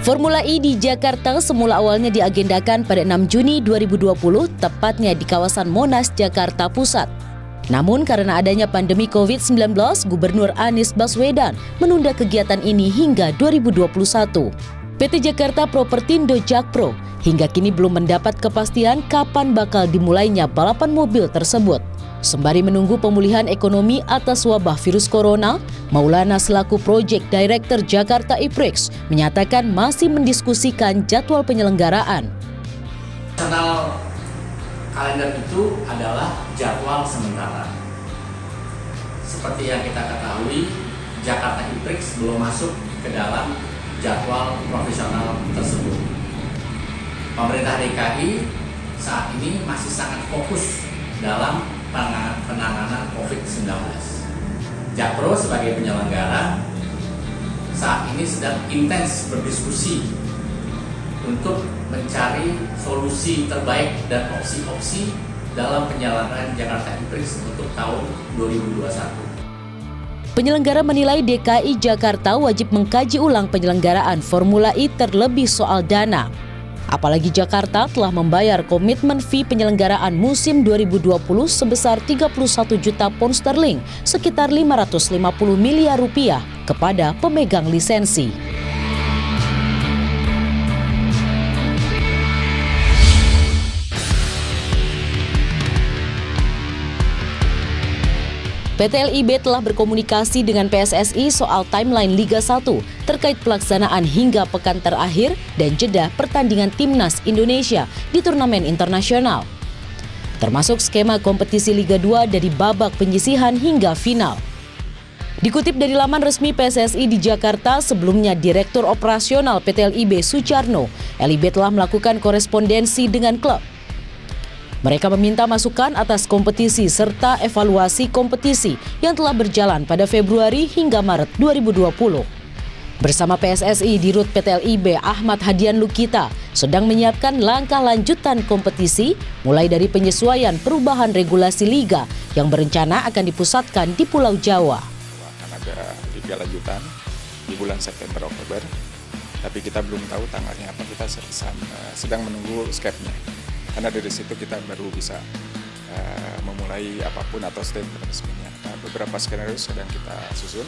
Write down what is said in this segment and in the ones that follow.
Formula E di Jakarta semula awalnya diagendakan pada 6 Juni 2020, tepatnya di kawasan Monas, Jakarta Pusat. Namun karena adanya pandemi COVID-19, Gubernur Anies Baswedan menunda kegiatan ini hingga 2021. PT Jakarta Propertindo Jakpro hingga kini belum mendapat kepastian kapan bakal dimulainya balapan mobil tersebut. Sembari menunggu pemulihan ekonomi atas wabah virus corona, Maulana selaku Project Director Jakarta E-Prix menyatakan masih mendiskusikan jadwal penyelenggaraan. Nasional kalender itu adalah jadwal sementara. Seperti yang kita ketahui, Jakarta E-Prix belum masuk ke dalam jadwal profesional tersebut. Pemerintah DKI saat ini masih sangat fokus dalam penanganan COVID-19. Jakpro sebagai penyelenggara saat ini sedang intens berdiskusi untuk mencari solusi terbaik dan opsi-opsi dalam penyelenggaraan Jakarta E-Prix untuk tahun 2021. Penyelenggara menilai DKI Jakarta wajib mengkaji ulang penyelenggaraan Formula E terlebih soal dana. Apalagi Jakarta telah membayar komitmen fee penyelenggaraan musim 2020 sebesar 31 juta pound sterling, sekitar 550 miliar rupiah kepada pemegang lisensi. PT LIB telah berkomunikasi dengan PSSI soal timeline Liga 1 terkait pelaksanaan hingga pekan terakhir dan jeda pertandingan Timnas Indonesia di turnamen internasional. Termasuk skema kompetisi Liga 2 dari babak penyisihan hingga final. Dikutip dari laman resmi PSSI di Jakarta, sebelumnya Direktur Operasional PT LIB Sucarno, LIB telah melakukan korespondensi dengan klub. Mereka meminta masukan atas kompetisi serta evaluasi kompetisi yang telah berjalan pada Februari hingga Maret 2020. Bersama PSSI di Rut PT LIB Ahmad Hadian Lukita sedang menyiapkan langkah lanjutan kompetisi mulai dari penyesuaian perubahan regulasi liga yang berencana akan dipusatkan di Pulau Jawa. Akan ada liga lanjutan di bulan September-Oktober, tapi kita belum tahu tanggalnya apa, kita sedang menunggu skepnya. Karena dari situ kita baru bisa memulai apapun atau statement resminya. Nah, beberapa skenario sedang kita susun,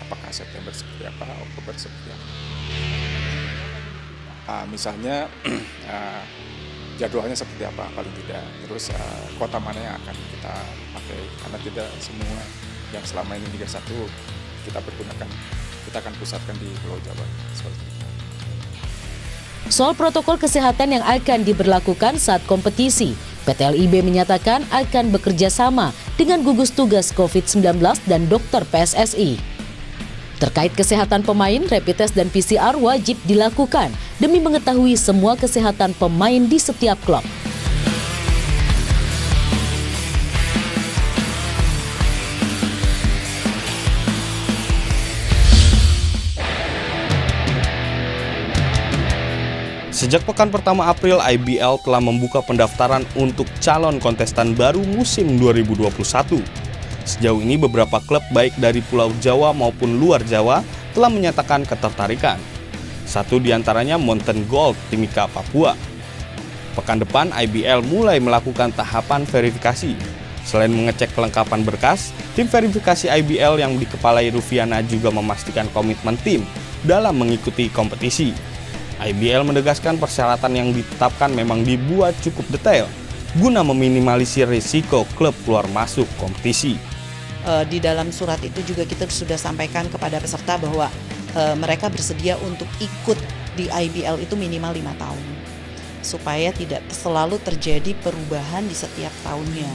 apakah September seperti apa, Oktober seperti apa. Misalnya jadwalnya seperti apa paling tidak, terus kota mana yang akan kita pakai, karena tidak semua yang selama ini Liga 1 kita pergunakan, kita akan pusatkan di Pulau Jawa seperti itu. Soal protokol kesehatan yang akan diberlakukan saat kompetisi, PT LIB menyatakan akan bekerja sama dengan gugus tugas COVID-19 dan dokter PSSI. Terkait kesehatan pemain, rapid test dan PCR wajib dilakukan demi mengetahui semua kesehatan pemain di setiap klub. Sejak pekan pertama April, IBL telah membuka pendaftaran untuk calon kontestan baru musim 2021. Sejauh ini beberapa klub baik dari Pulau Jawa maupun luar Jawa telah menyatakan ketertarikan. Satu diantaranya Mountain Gold Timika Papua. Pekan depan IBL mulai melakukan tahapan verifikasi. Selain mengecek kelengkapan berkas, tim verifikasi IBL yang dikepalai Rufiana juga memastikan komitmen tim dalam mengikuti kompetisi. IBL menegaskan persyaratan yang ditetapkan memang dibuat cukup detail guna meminimalisir risiko klub keluar masuk kompetisi. Di dalam surat itu juga kita sudah sampaikan kepada peserta bahwa mereka bersedia untuk ikut di IBL itu minimal 5 tahun. Supaya tidak selalu terjadi perubahan di setiap tahunnya.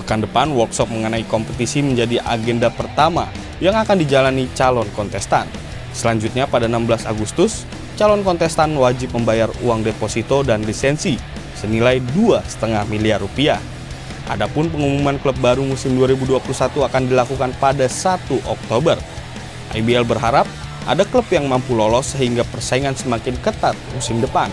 Pekan depan workshop mengenai kompetisi menjadi agenda pertama yang akan dijalani calon kontestan. Selanjutnya pada 16 Agustus, calon kontestan wajib membayar uang deposito dan lisensi senilai 2,5 miliar rupiah. Adapun pengumuman klub baru musim 2021 akan dilakukan pada 1 Oktober. IBL berharap ada klub yang mampu lolos sehingga persaingan semakin ketat musim depan.